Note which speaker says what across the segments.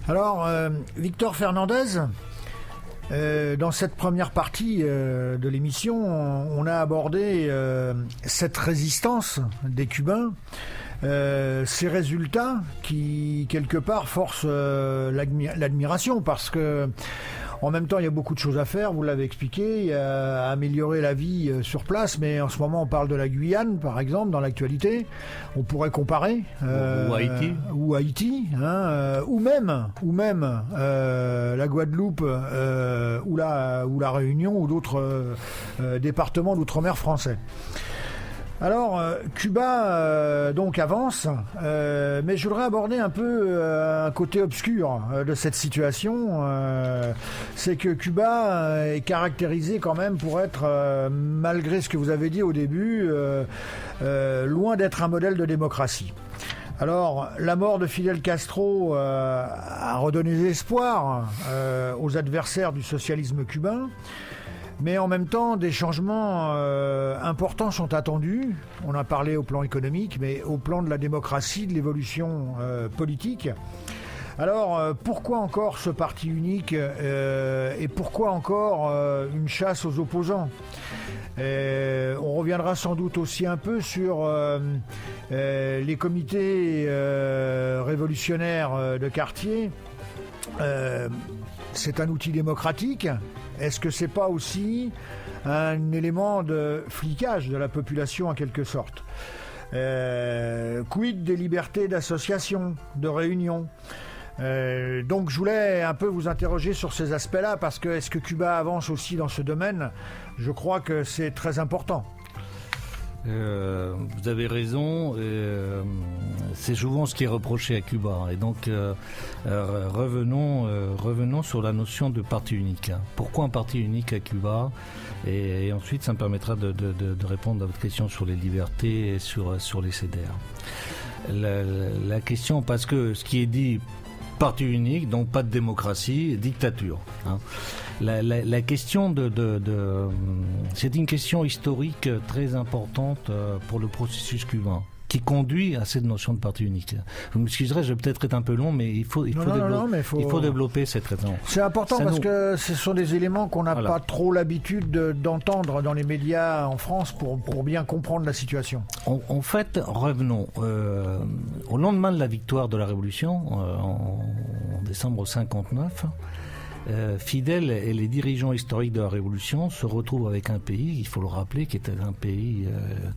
Speaker 1: Alors, Victor Fernandez, dans cette première partie de l'émission, on a abordé cette résistance des Cubains, ces résultats qui, quelque part, forcent l'admiration parce que en même temps, il y a beaucoup de choses à faire, vous l'avez expliqué, il y a à améliorer la vie sur place, mais en ce moment, on parle de la Guyane, par exemple, dans l'actualité. On pourrait comparer.
Speaker 2: Ou Haïti.
Speaker 1: Ou même la Guadeloupe ou la Réunion ou d'autres départements d'outre-mer français. Alors, Cuba donc avance, mais je voudrais aborder un peu un côté obscur de cette situation. C'est que Cuba est caractérisé quand même pour être, malgré ce que vous avez dit au début, loin d'être un modèle de démocratie. Alors, la mort de Fidel Castro a redonné espoir aux adversaires du socialisme cubain. Mais en même temps, des changements importants sont attendus. On a parlé au plan économique, mais au plan de la démocratie, de l'évolution politique. Alors, pourquoi encore ce parti unique et pourquoi encore une chasse aux opposants ? On reviendra sans doute aussi un peu sur les comités révolutionnaires de quartier. C'est un outil démocratique. Est-ce que c'est pas aussi un élément de flicage de la population en quelque sorte ? Quid des libertés d'association, de réunion ? Donc je voulais un peu vous interroger sur ces aspects-là parce que est-ce que Cuba avance aussi dans ce domaine ? Je crois que c'est très important.
Speaker 2: Vous avez raison, c'est souvent ce qui est reproché à Cuba. Et donc, revenons sur la notion de parti unique. Pourquoi un parti unique à Cuba ? Et ensuite, ça me permettra de répondre à votre question sur les libertés et sur les CDR. La question, parce que ce qui est dit, parti unique, donc pas de démocratie, dictature. La question c'est une question historique très importante pour le processus cubain qui conduit à cette notion de parti unique. Vous m'excuserez, je vais peut-être être un peu long, mais il faut développer cette raison.
Speaker 1: C'est important parce que ce sont des éléments qu'on n'a pas trop l'habitude d'entendre dans les médias en France pour bien comprendre la situation.
Speaker 2: En fait, revenons. Au lendemain de la victoire de la Révolution, en décembre 59, Fidel et les dirigeants historiques de la Révolution se retrouvent avec un pays, il faut le rappeler, qui était un pays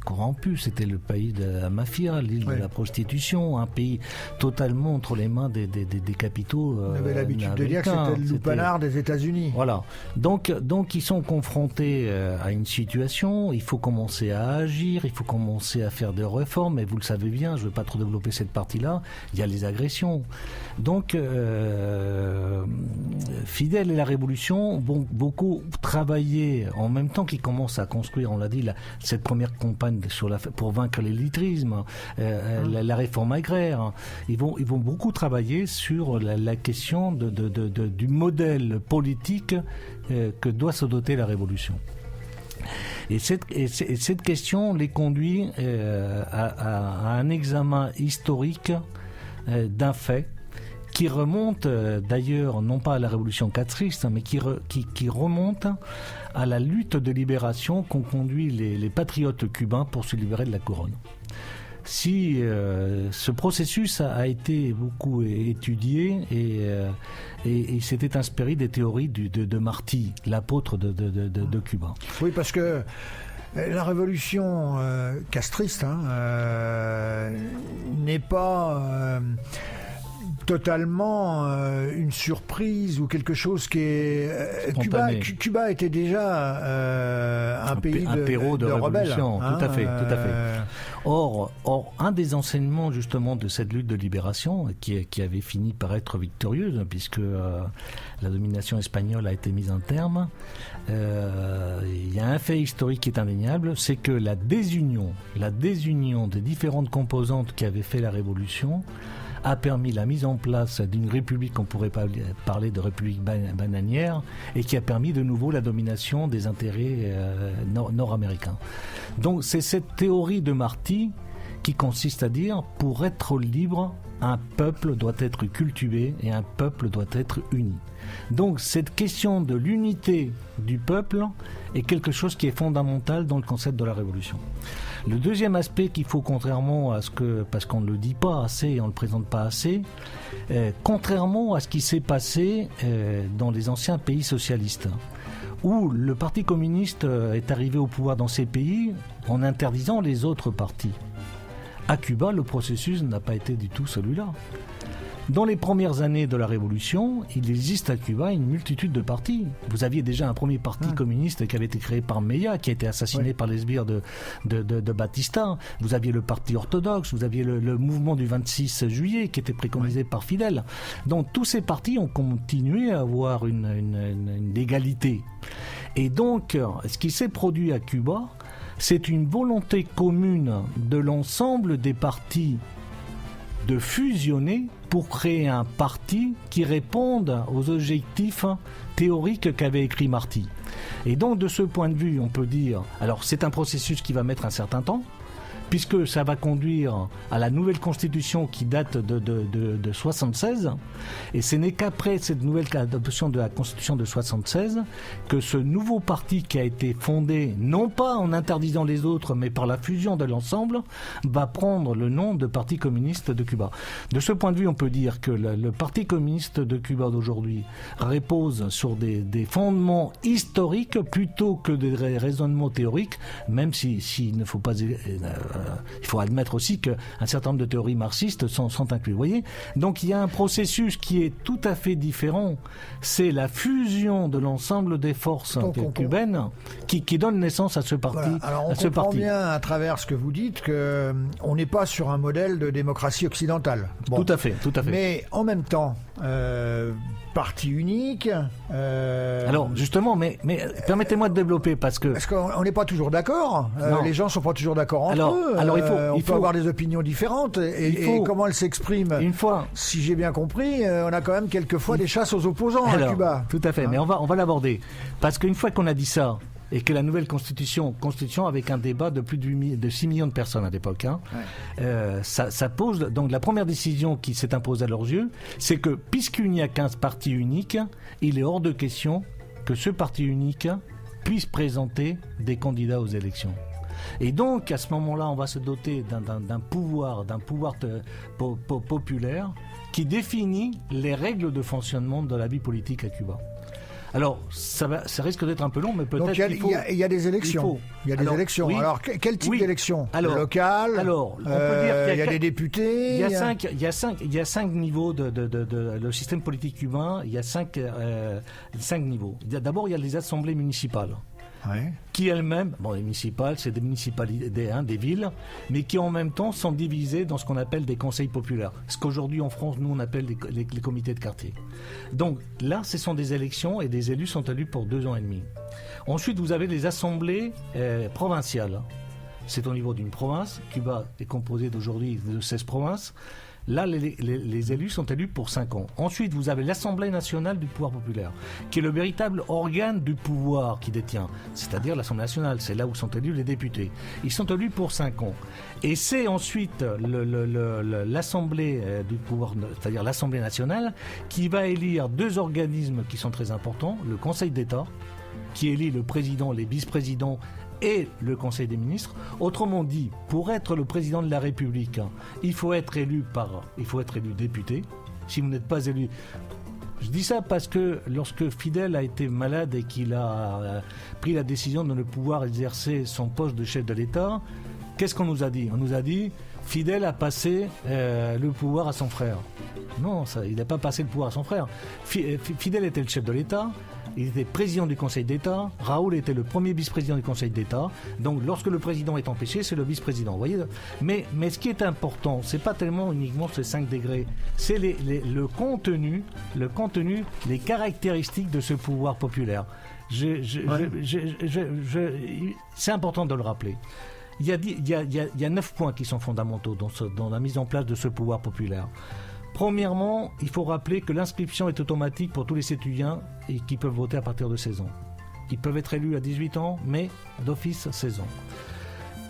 Speaker 2: corrompu. C'était le pays de la mafia, l'île de la prostitution, un pays totalement entre les mains des capitaux
Speaker 1: On avait l'habitude de dire que c'était le lupanar des États-Unis.
Speaker 2: Voilà. Donc ils sont confrontés à une situation, il faut commencer à agir, il faut commencer à faire des réformes, et vous le savez bien, je ne vais pas trop développer cette partie-là, il y a les agressions. Donc Fidel et la Révolution ont beaucoup travaillé en même temps qu'ils commencent à construire, on l'a dit, cette première campagne pour vaincre l'illettrisme, la réforme agraire. Ils vont beaucoup travailler sur la question du modèle politique que doit se doter la Révolution. Et cette question les conduit à un examen historique d'un fait qui remonte d'ailleurs non pas à la révolution castriste, mais qui remonte à la lutte de libération qu'ont conduit les patriotes cubains pour se libérer de la couronne. Si ce processus a été beaucoup étudié et s'était inspiré des théories de Martí, l'apôtre de Cuba.
Speaker 1: Oui, parce que la révolution castriste n'est pas totalement une surprise ou quelque chose qui est Cuba était déjà un pays
Speaker 2: de révolution,
Speaker 1: rebelles,
Speaker 2: tout à fait. Or, un des enseignements justement de cette lutte de libération qui avait fini par être victorieuse puisque la domination espagnole a été mise en terme, il y a un fait historique qui est indéniable, c'est que la désunion des différentes composantes qui avaient fait la révolution a permis la mise en place d'une république qu'on pourrait parler de république bananière et qui a permis de nouveau la domination des intérêts nord-américains. Donc c'est cette théorie de Martí qui consiste à dire, pour être libre, un peuple doit être cultivé et un peuple doit être uni. Donc cette question de l'unité du peuple est quelque chose qui est fondamental dans le concept de la révolution. Le deuxième aspect qu'il faut, contrairement à ce que, parce qu'on ne le dit pas assez et on ne le présente pas assez, contrairement à ce qui s'est passé dans les anciens pays socialistes, où le Parti communiste est arrivé au pouvoir dans ces pays en interdisant les autres partis. À Cuba, le processus n'a pas été du tout celui-là. Dans les premières années de la Révolution, il existe à Cuba une multitude de partis. Vous aviez déjà un premier parti communiste qui avait été créé par Mella, qui a été assassiné par les sbires de Batista. Vous aviez le parti orthodoxe, vous aviez le mouvement du 26 juillet qui était préconisé par Fidel. Donc tous ces partis ont continué à avoir une égalité. Et donc, ce qui s'est produit à Cuba, c'est une volonté commune de l'ensemble des partis de fusionner pour créer un parti qui réponde aux objectifs théoriques qu'avait écrit Martí. Et donc de ce point de vue, on peut dire, alors c'est un processus qui va mettre un certain temps, puisque ça va conduire à la nouvelle constitution qui date de 76, et ce n'est qu'après cette nouvelle adoption de la constitution de 76 que ce nouveau parti qui a été fondé, non pas en interdisant les autres, mais par la fusion de l'ensemble, va prendre le nom de Parti communiste de Cuba. De ce point de vue, on peut dire que le Parti communiste de Cuba d'aujourd'hui repose sur des fondements historiques plutôt que des raisonnements théoriques, même s'il ne faut pas... il faut admettre aussi qu'un certain nombre de théories marxistes sont incluses. Vous voyez ? Donc il y a un processus qui est tout à fait différent. C'est la fusion de l'ensemble des forces cubaines qui donne naissance à ce parti.
Speaker 1: Voilà. Alors on comprend bien à travers ce que vous dites qu'on n'est pas sur un modèle de démocratie occidentale.
Speaker 2: Bon. Tout à fait.
Speaker 1: Mais en même temps, parti unique.
Speaker 2: Alors justement, mais permettez-moi de développer parce
Speaker 1: qu'on n'est pas toujours d'accord. Les gens sont pas toujours d'accord entre eux.
Speaker 2: Alors
Speaker 1: il faut avoir des opinions différentes et comment elles s'expriment.
Speaker 2: Une fois,
Speaker 1: si j'ai bien compris, on a quand même quelquefois des chasses aux opposants à Cuba.
Speaker 2: Tout à fait. Mais on va l'aborder parce qu'une fois qu'on a dit ça. Et que la nouvelle constitution avec un débat de plus de 6 millions de personnes à l'époque, ça pose, donc la première décision qui s'est imposée à leurs yeux, c'est que puisqu'il n'y a qu'un parti unique, il est hors de question que ce parti unique puisse présenter des candidats aux élections. Et donc à ce moment-là, on va se doter d'un pouvoir populaire qui définit les règles de fonctionnement de la vie politique à Cuba. Alors, ça risque d'être un peu long, mais peut-être qu'il faut...
Speaker 1: Il y a des élections. Il y a des élections. Oui. Alors, quel type d'élection ? Local.
Speaker 2: Alors, on peut dire
Speaker 1: qu'il y a des députés.
Speaker 2: Il y a cinq niveaux de le système politique cubain. Il y a cinq niveaux. D'abord, il y a les assemblées municipales.
Speaker 1: Ouais.
Speaker 2: Qui elles-mêmes, les municipales, c'est des municipalités, des villes, mais qui en même temps sont divisées dans ce qu'on appelle des conseils populaires. Ce qu'aujourd'hui en France, nous, on appelle les comités de quartier. Donc là, ce sont des élections et des élus sont élus pour 2 ans et demi. Ensuite, vous avez les assemblées provinciales. C'est au niveau d'une province. Cuba est composé d'aujourd'hui de 16 provinces. Là, les élus sont élus pour 5 ans. Ensuite, vous avez l'Assemblée nationale du pouvoir populaire, qui est le véritable organe du pouvoir qui détient, c'est-à-dire l'Assemblée nationale. C'est là où sont élus les députés. Ils sont élus pour 5 ans. Et c'est ensuite l'Assemblée du pouvoir, c'est-à-dire l'Assemblée nationale, qui va élire 2 organismes qui sont très importants. Le Conseil d'État, qui élit le président, les vice-présidents, et le Conseil des ministres. Autrement dit, pour être le président de la République, il faut être élu député. Si vous n'êtes pas élu... Je dis ça parce que lorsque Fidel a été malade et qu'il a pris la décision de ne pouvoir exercer son poste de chef de l'État, qu'est-ce qu'on nous a dit ? On nous a dit Fidel a passé le pouvoir à son frère. Non, il n'a pas passé le pouvoir à son frère. Fidel était le chef de l'État. Il était président du Conseil d'État. Raoul était le premier vice-président du Conseil d'État. Donc, lorsque le président est empêché, c'est le vice-président. Vous voyez ? Mais ce qui est important, c'est pas tellement uniquement ces 5 degrés. C'est le contenu, les caractéristiques de ce pouvoir populaire. C'est important de le rappeler. Il y a 9 points qui sont fondamentaux dans la mise en place de ce pouvoir populaire. Premièrement, il faut rappeler que l'inscription est automatique pour tous les citoyens et qui peuvent voter à partir de 16 ans. Ils peuvent être élus à 18 ans, mais d'office 16 ans.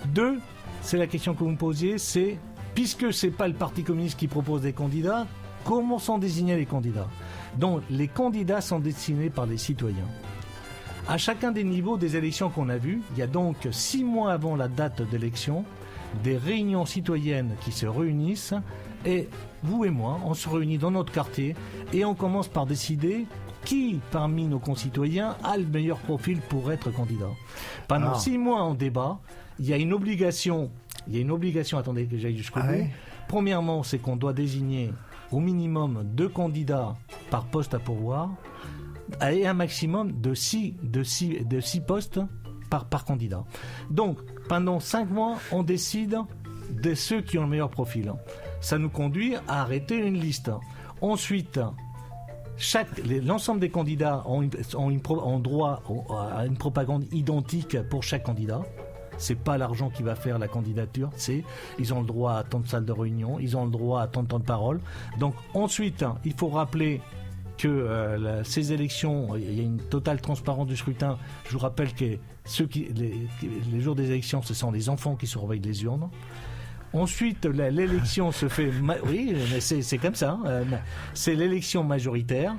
Speaker 2: 2, c'est la question que vous me posiez, c'est, puisque c'est pas le Parti communiste qui propose des candidats, comment sont désignés les candidats? Donc, les candidats sont désignés par les citoyens. À chacun des niveaux des élections qu'on a vues, il y a donc 6 mois avant la date d'élection, des réunions citoyennes qui se réunissent, et vous et moi, on se réunit dans notre quartier, et on commence par décider qui, parmi nos concitoyens, a le meilleur profil pour être candidat. Pendant 6 mois en débat, il y a une obligation, attendez que j'aille jusqu'au bout. Premièrement, c'est qu'on doit désigner au minimum 2 candidats par poste à pourvoir, et un maximum de 6 postes par candidat. Donc, pendant 5 mois, on décide de ceux qui ont le meilleur profil. Ça nous conduit à arrêter une liste. Ensuite, l'ensemble des candidats ont droit à une propagande identique pour chaque candidat. C'est pas l'argent qui va faire la candidature, ils ont le droit à tant de salles de réunion, ils ont le droit à tant de temps de parole. Donc ensuite, il faut rappeler que ces élections, il y a une totale transparence du scrutin. Je vous rappelle que les jours des élections, ce sont les enfants qui surveillent les urnes. Ensuite, l'élection se fait... Oui, mais c'est comme ça. C'est l'élection majoritaire.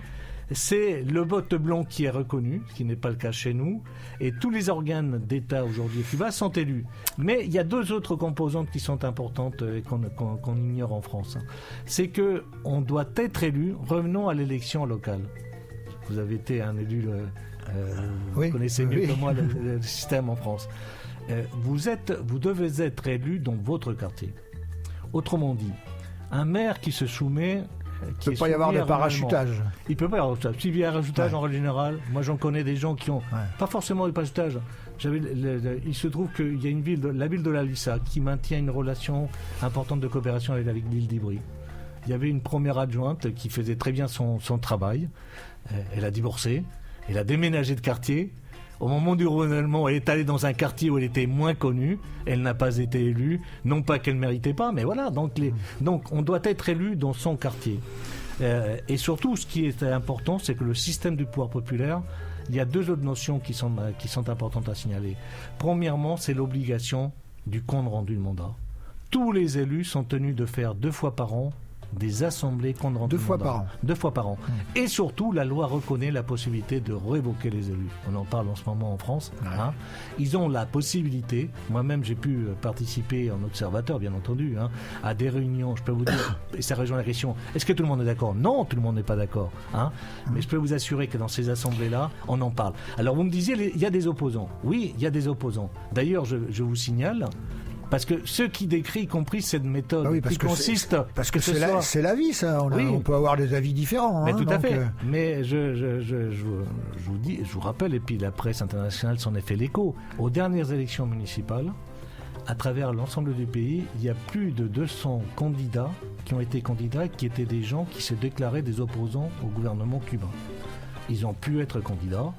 Speaker 2: C'est le vote blanc qui est reconnu, ce qui n'est pas le cas chez nous. Et tous les organes d'État aujourd'hui à Cuba sont élus. Mais il y a 2 autres composantes qui sont importantes et qu'on ignore en France. C'est qu'on doit être élu. Revenons à l'élection locale. Vous avez été un élu... vous connaissez mieux que moi le système en France. Vous devez être élu dans votre quartier. Autrement dit, un maire qui se soumet...
Speaker 1: Il ne peut pas y avoir de parachutage.
Speaker 2: Il ne peut pas y avoir de parachutage. S'il y a un parachutage en règle générale, moi j'en connais des gens qui ont pas forcément de parachutage. Il se trouve qu'il y a la ville de La Lissa qui maintient une relation importante de coopération avec l'île d'Ivry. Il y avait une première adjointe qui faisait très bien son travail. Elle a divorcé, elle a déménagé de quartier. Au moment du renouvellement, elle est allée dans un quartier où elle était moins connue. Elle n'a pas été élue. Non pas qu'elle ne méritait pas, mais voilà. Donc on doit être élu dans son quartier. Et surtout, ce qui est important, c'est que le système du pouvoir populaire, il y a 2 autres notions qui sont importantes à signaler. Premièrement, c'est l'obligation du compte rendu de mandat. Tous les élus sont tenus de faire 2 fois par an des assemblées compte rendu
Speaker 1: 2 fois par an.
Speaker 2: 2 fois par an. Et surtout, la loi reconnaît la possibilité de révoquer les élus. On en parle en ce moment en France. Hein. Ils ont la possibilité, moi-même j'ai pu participer en observateur, bien entendu, à des réunions. Je peux vous dire, et ça rejoint la question, est-ce que tout le monde est d'accord? Non, tout le monde n'est pas d'accord. Mais je peux vous assurer que dans ces assemblées-là, on en parle. Alors vous me disiez, il y a des opposants. Oui, il y a des opposants. D'ailleurs, je vous signale, parce que ceux qui décrivent, y compris cette méthode qui consiste...
Speaker 1: Parce que c'est la vie, ça. On peut avoir des avis différents.
Speaker 2: Mais tout à fait. Mais je vous rappelle, et puis la presse internationale s'en est fait l'écho, aux dernières élections municipales, à travers l'ensemble du pays, il y a plus de 200 candidats qui ont été candidats, qui étaient des gens qui se déclaraient des opposants au gouvernement cubain. Ils ont pu être candidats.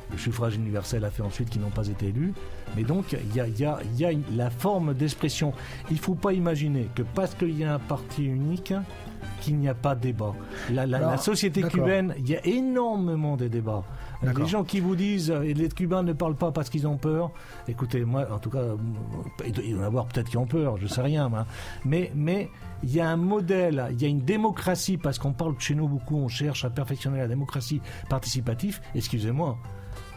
Speaker 2: Le suffrage universel a fait ensuite qu'ils n'ont pas été élus. Mais donc, il y a la forme d'expression. Il ne faut pas imaginer que parce qu'il y a un parti unique, qu'il n'y a pas de débat. La société cubaine, il y a énormément de débats. Les gens qui vous disent les Cubains ne parlent pas parce qu'ils ont peur, écoutez, moi, en tout cas, il doit y en avoir peut-être qui ont peur, je ne sais rien. Mais il y a un modèle, il y a une démocratie, parce qu'on parle chez nous beaucoup, on cherche à perfectionner la démocratie participative. Excusez-moi.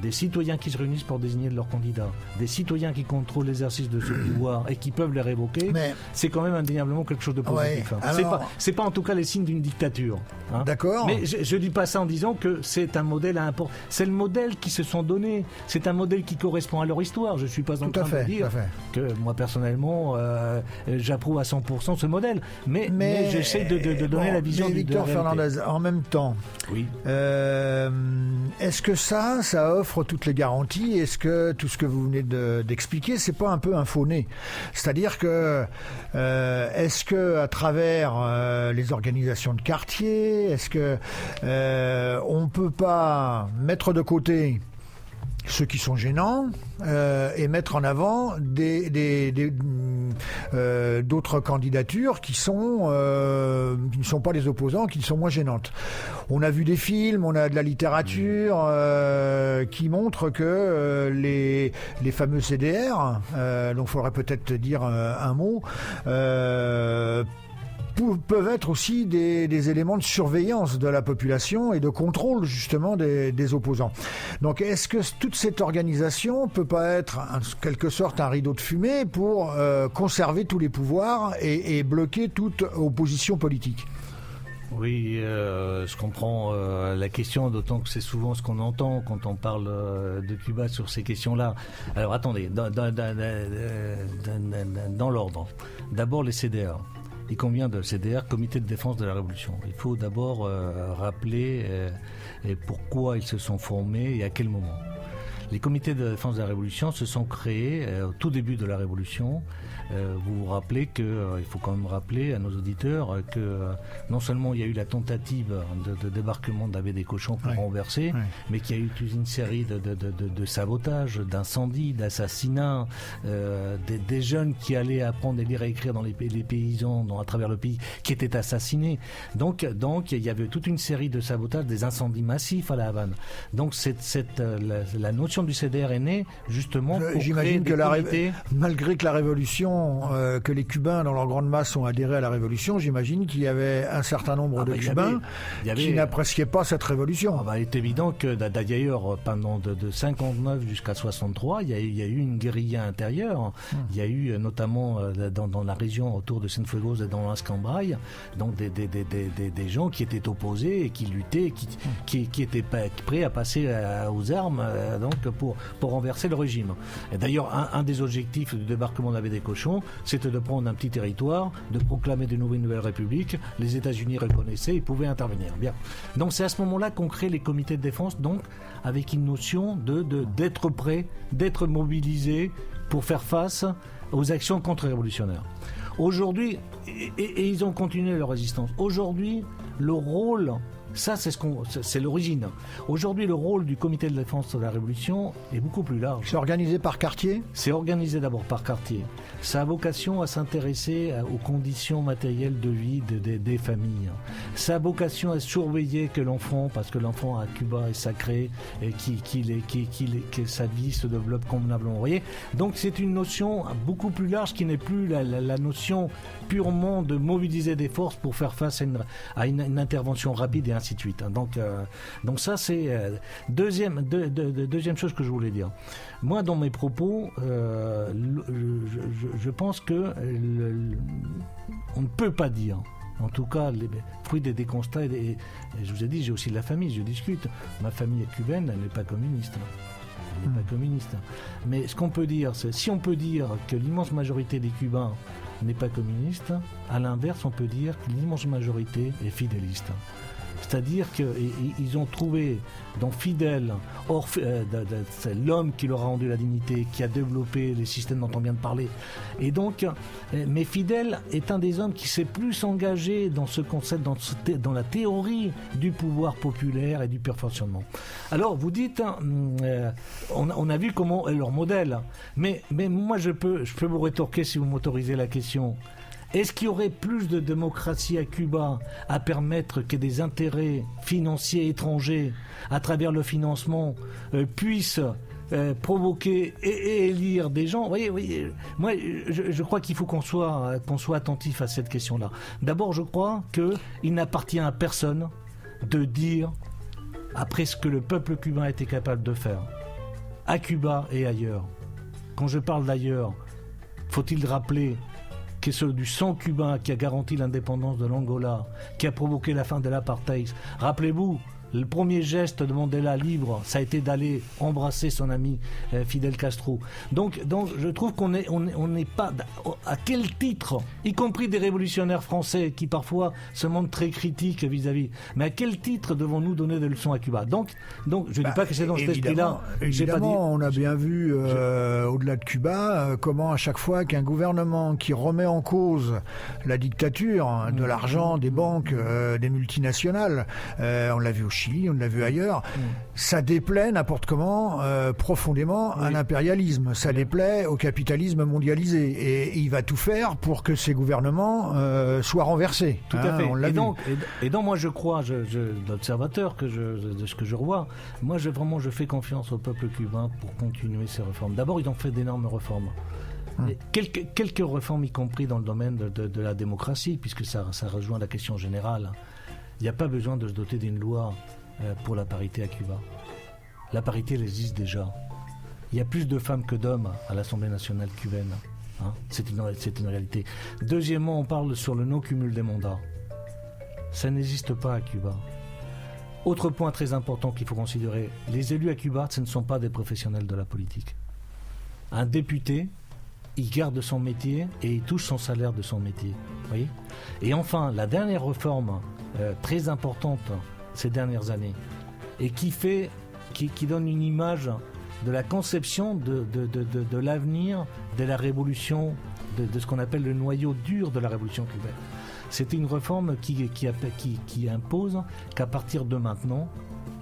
Speaker 2: Des citoyens qui se réunissent pour désigner leurs candidats, des citoyens qui contrôlent l'exercice de ce pouvoir et qui peuvent les révoquer, c'est quand même indéniablement quelque chose de positif. C'est pas en tout cas les signes d'une dictature.
Speaker 1: D'accord.
Speaker 2: Mais je dis pas ça en disant que c'est un modèle à important. C'est le modèle qu'ils se sont donné. C'est un modèle qui correspond à leur histoire. Je suis pas en train de dire que moi personnellement j'approuve à 100% ce modèle. Mais j'essaie de donner la vision du
Speaker 1: Victor Fernandez, en même temps.
Speaker 2: Oui.
Speaker 1: Est-ce que ça offre toutes les garanties? Est-ce que tout ce que vous venez d'expliquer, c'est pas un peu un faux nez? C'est-à-dire que est-ce que à travers les organisations de quartier, est-ce que on peut pas mettre de côté ceux qui sont gênants et mettre en avant des d'autres candidatures qui ne sont pas des opposants, qui sont moins gênantes. On a vu des films, on a de la littérature qui montrent que les fameux CDR, dont il faudrait peut-être dire un mot, peuvent être aussi des éléments de surveillance de la population et de contrôle justement des opposants. Donc est-ce que toute cette organisation peut pas être en quelque sorte un rideau de fumée pour conserver tous les pouvoirs et bloquer toute opposition politique ?
Speaker 2: Oui, je comprends la question, d'autant que c'est souvent ce qu'on entend quand on parle de Cuba sur ces questions-là. Alors attendez, dans l'ordre. D'abord les CDR. Et combien de CDR, Comité de défense de la Révolution? Il faut d'abord rappeler pourquoi ils se sont formés et à quel moment. Les comités de défense de la Révolution se sont créés au tout début de la Révolution. Vous vous rappelez il faut quand même rappeler à nos auditeurs que non seulement il y a eu la tentative de débarquement de la baie des Cochons pour renverser, mais qu'il y a eu toute une série de sabotages, d'incendies, d'assassinats, des jeunes qui allaient apprendre à lire et écrire dans les paysans à travers le pays, qui étaient assassinés. Donc il y avait toute une série de sabotages, des incendies massifs à La Havane. Donc la notion du CDR est née justement pour créer des comités.
Speaker 1: Malgré que la Révolution, que les Cubains dans leur grande masse ont adhéré à la Révolution, j'imagine qu'il y avait un certain nombre de Cubains qui n'appréciaient pas cette Révolution.
Speaker 2: Il est évident que d'ailleurs pendant de 59 jusqu'à 63, il y a eu une guérilla intérieure. Il y a eu notamment dans la région autour de Cienfuegos et dans l'Ascambray, donc des gens qui étaient opposés et qui luttaient, qui étaient prêts à passer aux armes donc pour renverser le régime. Et d'ailleurs, un des objectifs du débarquement de la baie des Cochons, c'était de prendre un petit territoire, de proclamer de nouvelles républiques. Les États-Unis reconnaissaient, ils pouvaient intervenir. Bien. Donc c'est à ce moment-là qu'on crée les comités de défense, donc avec une notion d'être prêt, d'être mobilisé pour faire face aux actions contre-révolutionnaires. Aujourd'hui, et ils ont continué leur résistance. Aujourd'hui, le rôle, ça c'est l'origine. Aujourd'hui, le rôle du comité de défense de la Révolution est beaucoup plus large.
Speaker 1: C'est organisé par quartier ?
Speaker 2: C'est organisé d'abord par quartier. Ça a vocation à s'intéresser aux conditions matérielles de vie des familles. Ça a vocation à surveiller que l'enfant, parce que l'enfant à Cuba est sacré, et que sa vie se développe convenablement. Vous voyez ? Donc c'est une notion beaucoup plus large qui n'est plus la notion purement de mobiliser des forces pour faire face à une intervention rapide et ainsi de suite. Donc ça c'est deuxième chose que je voulais dire. Moi dans mes propos, je pense que on ne peut pas dire, en tout cas les fruits des constats, et je vous ai dit, j'ai aussi de la famille, je discute. Ma famille est cubaine, elle n'est pas communiste. Elle n'est pas communiste. Mais ce qu'on peut dire, c'est si on peut dire que l'immense majorité des Cubains n'est pas communiste, à l'inverse, on peut dire que l'immense majorité est fidéliste. C'est-à-dire qu'ils ont trouvé dans Fidel, c'est l'homme qui leur a rendu la dignité, qui a développé les systèmes dont on vient de parler. Et donc, mais Fidel est un des hommes qui s'est plus engagé dans ce concept, dans la théorie du pouvoir populaire et du perfectionnement. Alors, vous dites, on a vu comment est leur modèle, mais moi je peux vous rétorquer si vous m'autorisez la question. Est-ce qu'il y aurait plus de démocratie à Cuba à permettre que des intérêts financiers étrangers, à travers le financement, puissent provoquer et élire des gens? Vous voyez, moi, je crois qu'il faut qu'on soit attentif à cette question-là. D'abord, je crois qu'il n'appartient à personne de dire, après ce que le peuple cubain a été capable de faire, à Cuba et ailleurs. Quand je parle d'ailleurs, faut-il rappeler que c'est du sang cubain qui a garanti l'indépendance de l'Angola, qui a provoqué la fin de l'apartheid. Rappelez-vous, le premier geste de Mandela libre, ça a été d'aller embrasser son ami Fidel Castro. Donc je trouve qu'on n'est pas... À quel titre, y compris des révolutionnaires français qui parfois se montrent très critiques vis-à-vis, mais à quel titre devons-nous donner des leçons à Cuba? Donc je ne dis pas que c'est dans cet esprit-là.
Speaker 1: Évidemment, on a bien vu, au-delà de Cuba, comment à chaque fois qu'un gouvernement qui remet en cause la dictature, de l'argent, des banques, des multinationales, on l'a vu au Chili, Chili, on l'a vu ailleurs, ça déplaît n'importe comment profondément à l'impérialisme, ça déplaît au capitalisme mondialisé, et il va tout faire pour que ces gouvernements soient renversés.
Speaker 2: Tout à fait.
Speaker 1: On l'a
Speaker 2: Et donc moi je crois, d'observateur de ce que je revois, moi je fais confiance au peuple cubain pour continuer ces réformes. D'abord, ils ont fait d'énormes réformes. Quelques réformes, y compris dans le domaine de la démocratie, puisque ça rejoint la question générale. Il n'y a pas besoin de se doter d'une loi pour la parité à Cuba. La parité, elle existe déjà. Il y a plus de femmes que d'hommes à l'Assemblée nationale cubaine. C'est une réalité. Deuxièmement, on parle sur le non-cumul des mandats. Ça n'existe pas à Cuba. Autre point très important qu'il faut considérer, les élus à Cuba, ce ne sont pas des professionnels de la politique. Un député, il garde son métier et il touche son salaire de son métier. Voyez ? Et enfin, la dernière réforme très importante ces dernières années, et qui donne une image de la conception de l'avenir de la révolution, de ce qu'on appelle le noyau dur de la révolution cubaine. C'était une réforme qui impose qu'à partir de maintenant,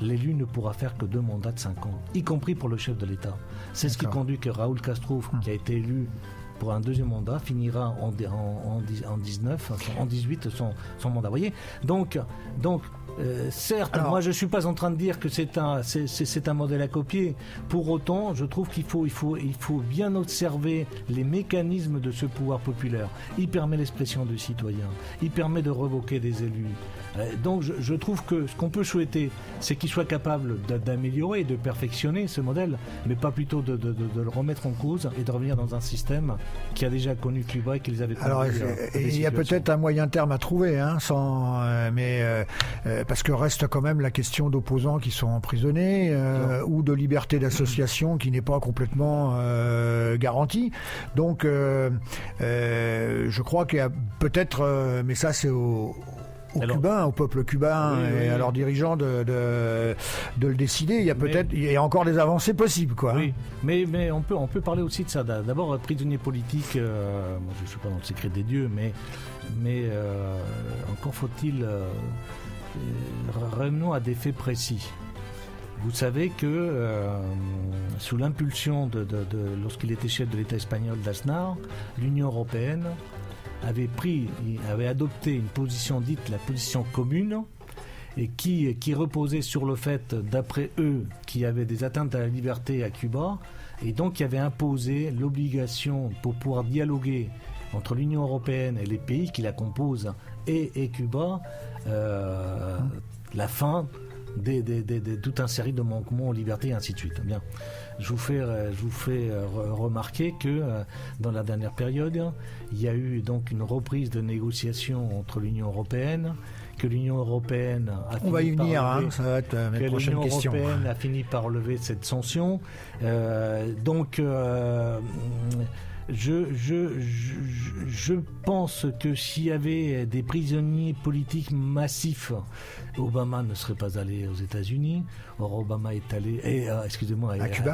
Speaker 2: l'élu ne pourra faire que 2 mandats de 5 ans, y compris pour le chef de l'État. C'est ce qui conduit que Raúl Castro, qui a été élu pour un 2e mandat, finira en 18 son mandat. Vous voyez ? Donc, certes, moi je ne suis pas en train de dire que c'est un modèle à copier. Pour autant, je trouve qu'il faut bien observer les mécanismes de ce pouvoir populaire. Il permet l'expression de citoyens, il permet de revoquer des élus. Donc je trouve que ce qu'on peut souhaiter, c'est qu'il soit capable d'améliorer et de perfectionner ce modèle, mais pas plutôt de le remettre en cause et de revenir dans un système qui a déjà connu Cuba et qui les avait conduits.
Speaker 1: Alors, il y a peut-être un moyen terme à trouver, parce que reste quand même la question d'opposants qui sont emprisonnés ou de liberté d'association qui n'est pas complètement garantie. Donc, je crois qu'il y a peut-être, mais ça c'est au peuple cubain et à leurs dirigeants de le décider. Il y a encore des avancées possibles, quoi.
Speaker 2: Oui, mais on peut parler aussi de ça. D'abord, prisonnier politique, moi je ne suis pas dans le secret des dieux, mais encore faut-il revenons à des faits précis. Vous savez que sous l'impulsion lorsqu'il était chef de l'État espagnol d'Aznar, l'Union européenne avait adopté une position dite la position commune, et qui reposait sur le fait, d'après eux, qu'il y avait des atteintes à la liberté à Cuba, et donc qui avait imposé l'obligation pour pouvoir dialoguer entre l'Union européenne et les pays qui la composent et Cuba, la fin de toute une série de manquements aux libertés et ainsi de suite. Bien. Je vous fais remarquer que dans la dernière période, il y a eu donc une reprise de négociations entre l'Union européenne, que l'Union européenne a fini
Speaker 1: on va y venir,
Speaker 2: par lever,
Speaker 1: ça va être mes prochaines questions.
Speaker 2: L'Union européenne a fini par lever cette sanction. Je pense que s'il y avait des prisonniers politiques massifs, Obama ne serait pas allé aux États-Unis. Or, Obama est allé, à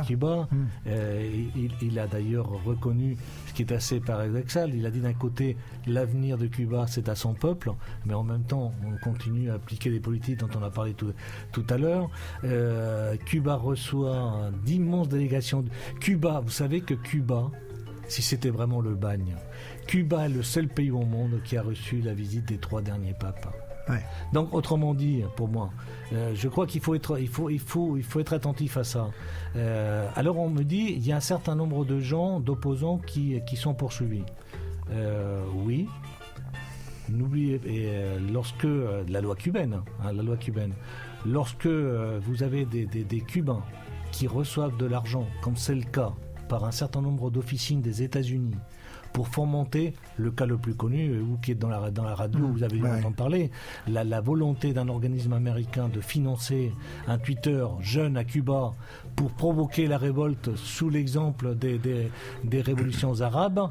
Speaker 2: Cuba. Il a d'ailleurs reconnu, ce qui est assez paradoxal, il a dit d'un côté, l'avenir de Cuba, c'est à son peuple, mais en même temps, on continue à appliquer les politiques dont on a parlé tout à l'heure. Cuba reçoit d'immenses délégations. Cuba, vous savez que Cuba, si c'était vraiment le bagne, Cuba est le seul pays au monde qui a reçu la visite des 3 derniers papes. Ouais. Donc, autrement dit, pour moi, je crois qu'il faut être attentif à ça. Alors, on me dit, il y a un certain nombre de gens, d'opposants qui sont poursuivis. Oui. N'oubliez, lorsque la loi cubaine, lorsque vous avez des Cubains qui reçoivent de l'argent, comme c'est le cas par un certain nombre d'officines des États-Unis, pour fomenter le cas le plus connu, ou qui est dans la radio, vous avez dû entendre parler, la volonté d'un organisme américain de financer un Twitter jeune à Cuba pour provoquer la révolte sous l'exemple des révolutions arabes.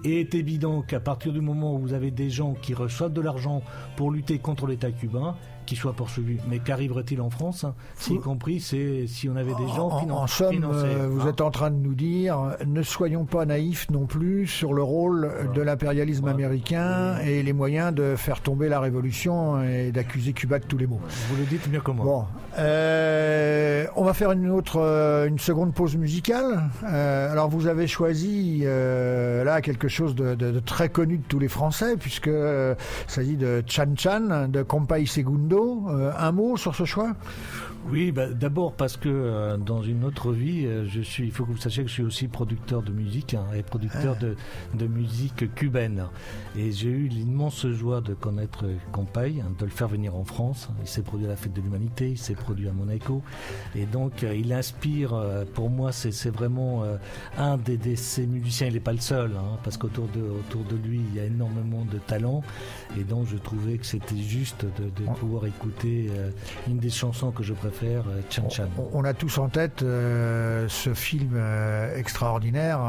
Speaker 2: Et est évident qu'à partir du moment où vous avez des gens qui reçoivent de l'argent pour lutter contre l'État cubain, qu'il soit poursuivi. Mais qu'arriverait-il en France, y compris si on avait des gens
Speaker 1: en somme,
Speaker 2: financés.
Speaker 1: Vous êtes en train de nous dire, ne soyons pas naïfs non plus sur le rôle de l'impérialisme américain et les moyens de faire tomber la révolution et d'accuser Cuba de tous les maux.
Speaker 2: Vous le dites mieux que moi.
Speaker 1: Bon, on va faire une seconde pause musicale. Alors vous avez choisi là quelque chose de très connu de tous les Français, puisque il s'agit de Chan Chan de Compay Segundo. Un mot sur ce choix?
Speaker 2: Oui, d'abord parce que dans une autre vie, il faut que vous sachiez que je suis aussi producteur de musique et producteur de musique cubaine. Et j'ai eu l'immense joie de connaître Compay, de le faire venir en France. Il s'est produit à la Fête de l'Humanité, il s'est produit à Monaco. Et donc, il inspire, pour moi, c'est vraiment un de ces musiciens. Il n'est pas le seul, parce qu'autour de lui, il y a énormément de talent. Et donc, je trouvais que c'était juste de pouvoir écouter une des chansons que je préfère. Chan Chan.
Speaker 1: On a tous en tête ce film extraordinaire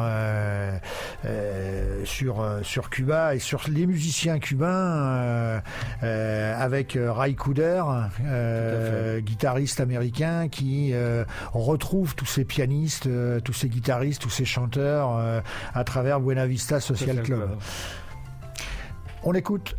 Speaker 1: sur Cuba et sur les musiciens cubains avec Ray Cooder, guitariste américain qui retrouve tous ces pianistes, tous ces guitaristes, tous ces chanteurs à travers Buena Vista Social Club. On écoute.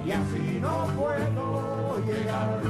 Speaker 3: Y así no puedo llegar.